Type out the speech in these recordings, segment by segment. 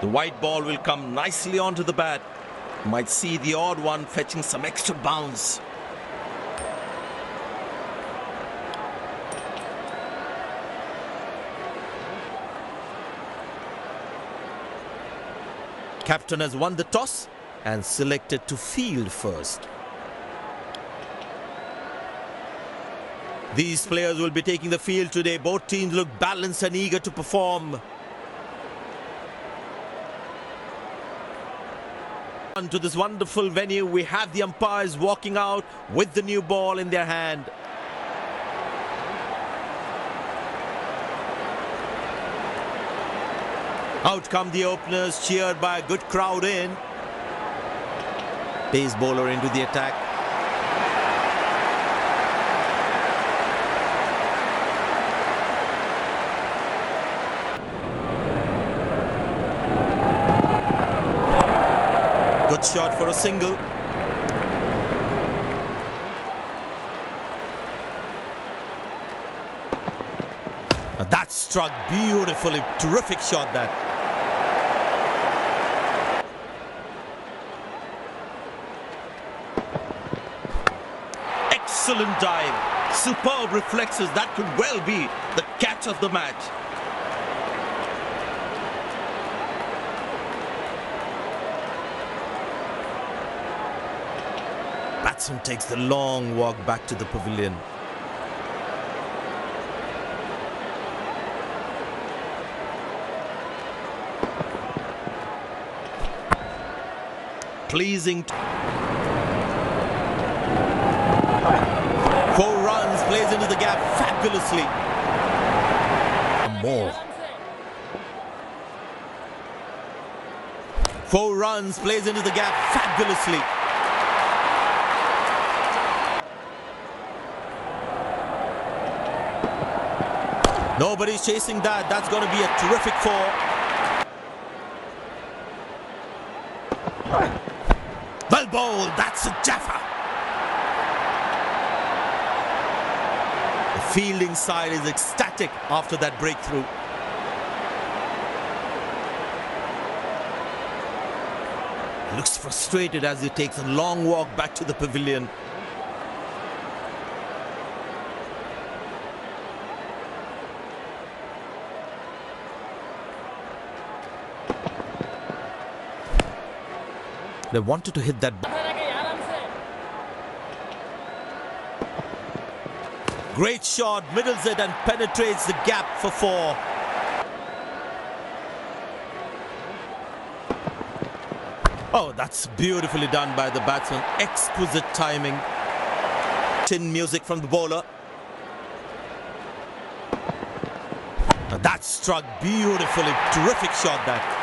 The white ball will come nicely onto the bat. Might see the odd one fetching some extra bounce. Captain has won the toss and selected to field first. These players will be taking the field today. Both teams look balanced and eager to perform. To this wonderful venue, we have the umpires walking out with the new ball in their hand. Out come the openers, cheered by a good crowd in. Pace bowler into the attack. Good shot for a single. That struck beautifully. Terrific shot that. Excellent dive. Superb reflexes. That could well be the catch of the match. Batsman takes the long walk back to the pavilion. Pleasing. 4 runs, plays into the gap fabulously. More. 4 runs, plays into the gap fabulously. Nobody's chasing that. That's going to be a terrific 4. Well bowled. That's a jaffa. The fielding side is ecstatic after that breakthrough. Looks frustrated as he takes a long walk back to the pavilion. They wanted to hit that. Great shot, middles it and penetrates the gap for 4. Oh, that's beautifully done by the batsman. Exquisite timing. Chin music from the bowler. That struck beautifully. Terrific shot that.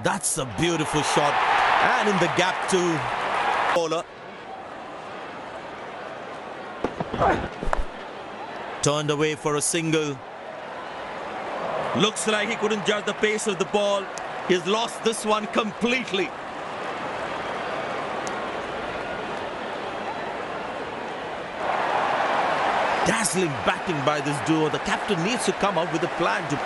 That's a beautiful shot. And in the gap to bowler. Turned away for a single. Looks like he couldn't judge the pace of the ball. He's lost this one completely. Dazzling batting by this duo. The captain needs to come up with a plan to...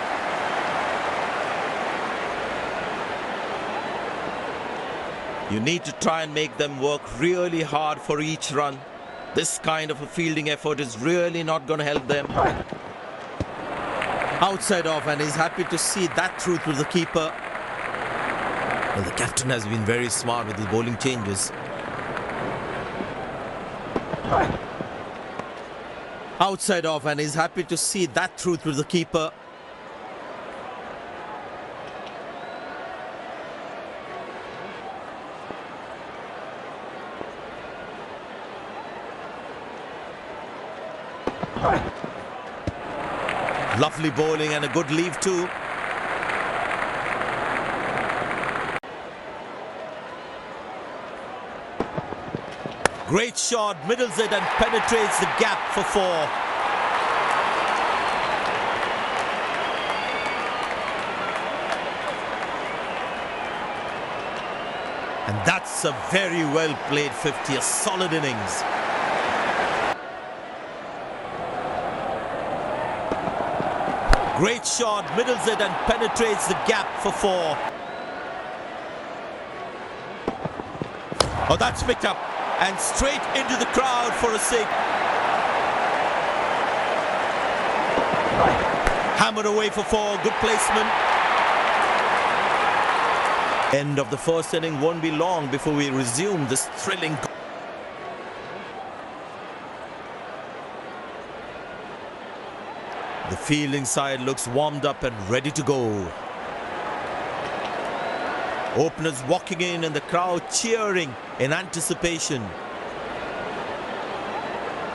You need to try and make them work really hard for each run. This kind of a fielding effort is really not going to help them. Outside off, and he's happy to see that through to the keeper. Well, the captain has been very smart with his bowling changes. Outside off, and he's happy to see that through to the keeper. Lovely bowling and a good leave too. Great shot, middles it and penetrates the gap for 4. And that's a very well played 50, a solid innings. Great shot, middles it and penetrates the gap for 4. Oh, that's picked up and straight into the crowd for a 6. Hammered away for 4, good placement. End of the first inning won't be long before we resume this thrilling. The fielding side looks warmed up and ready to go. Openers walking in and the crowd cheering in anticipation.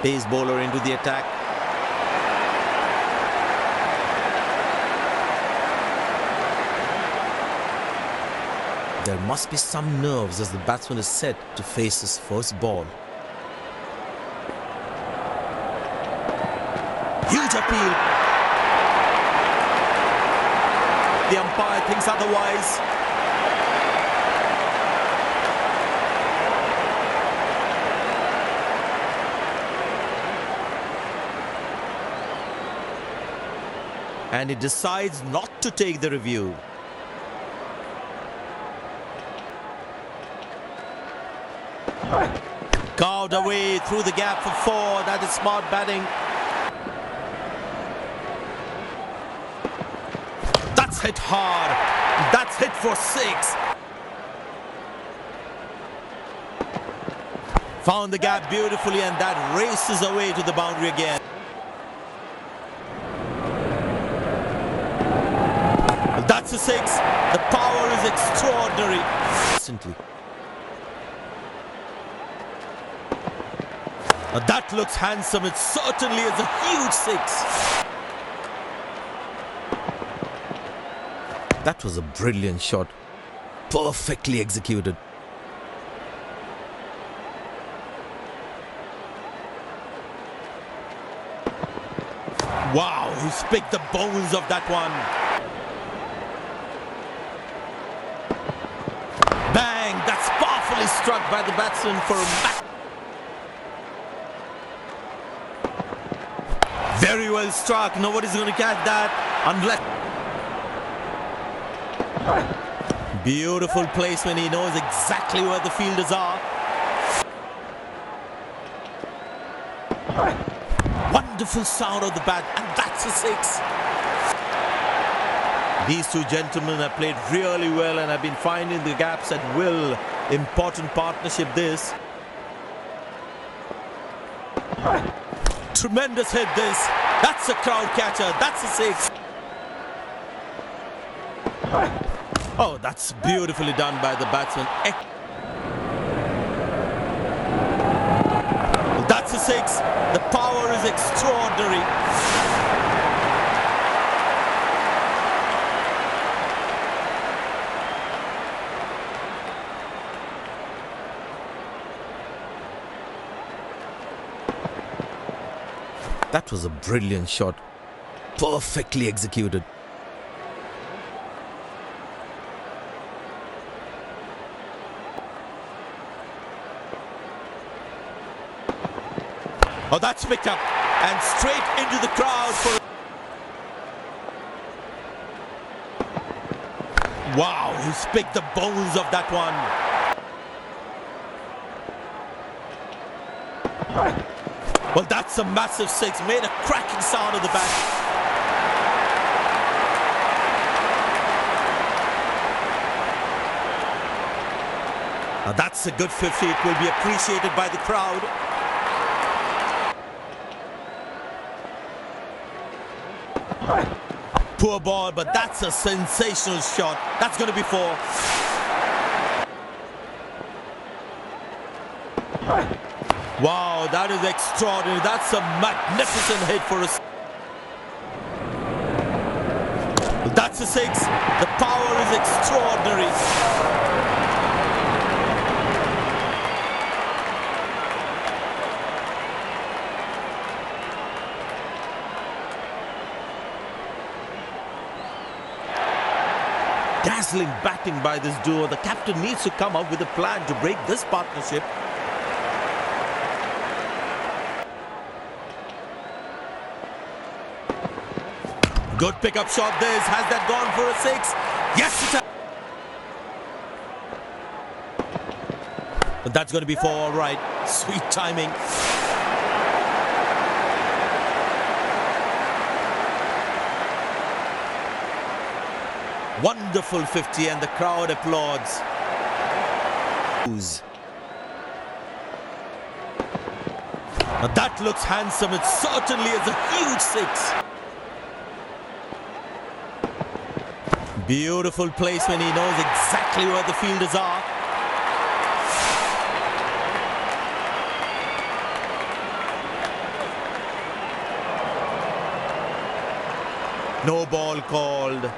Pace bowler into the attack. There must be some nerves as the batsman is set to face his first ball. Huge appeal. The umpire thinks otherwise. And he decides not to take the review. Carved away through the gap for 4. That is smart batting. That's hit hard. That's hit for 6. Found the gap beautifully and that races away to the boundary again. That's a 6. The power is extraordinary. Instantly. That looks handsome. It certainly is a huge 6. That was a brilliant shot. Perfectly executed. Wow, he's picked the bones of that one. Bang! That's powerfully struck by the batsman for a match. Very well struck. Nobody's going to catch that unless... Beautiful placement. He knows exactly where the fielders are. Wonderful sound of the bat, and that's a 6. These two gentlemen have played really well and have been finding the gaps at will. Important partnership this. Tremendous hit this. That's a crowd catcher. That's a 6. Oh, that's beautifully done by the batsman. That's a 6. The power is extraordinary. That was a brilliant shot. Perfectly executed. Oh, that's picked up and straight into the crowd for... Wow, he's picked the bones of that one. Well, that's a massive 6. Made a cracking sound of the bat. Now that's a good 50. It will be appreciated by the crowd. Poor ball, but that's a sensational shot. That's going to be 4. Wow, that is extraordinary. That's a magnificent hit for us. That's a 6. The power is extraordinary. Dazzling batting by this duo. The captain needs to come up with a plan to break this partnership. Good pickup shot this. Has that gone for a 6? Yes, it has. But that's going to be 4, all right. Sweet timing. Wonderful 50 and the crowd applauds. Now that looks handsome. It certainly is a huge 6. Beautiful placement. He knows exactly where the fielders are. No ball called.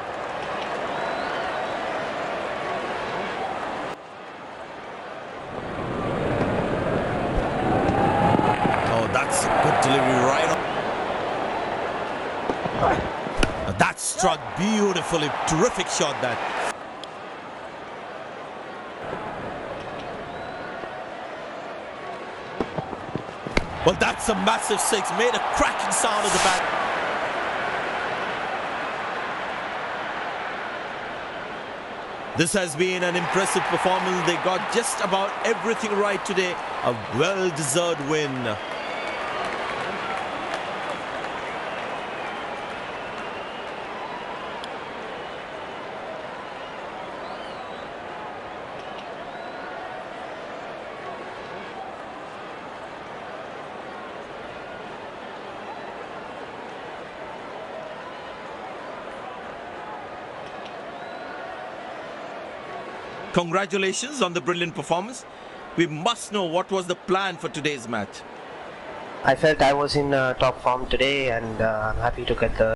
That's a good delivery right on. That struck beautifully. Terrific shot that. Well, that's a massive 6. Made a cracking sound at the back. This has been an impressive performance. They got just about everything right today. A well-deserved win. Congratulations on the brilliant performance. We must know what was the plan for today's match. I felt I was in top form today, and I'm happy to get the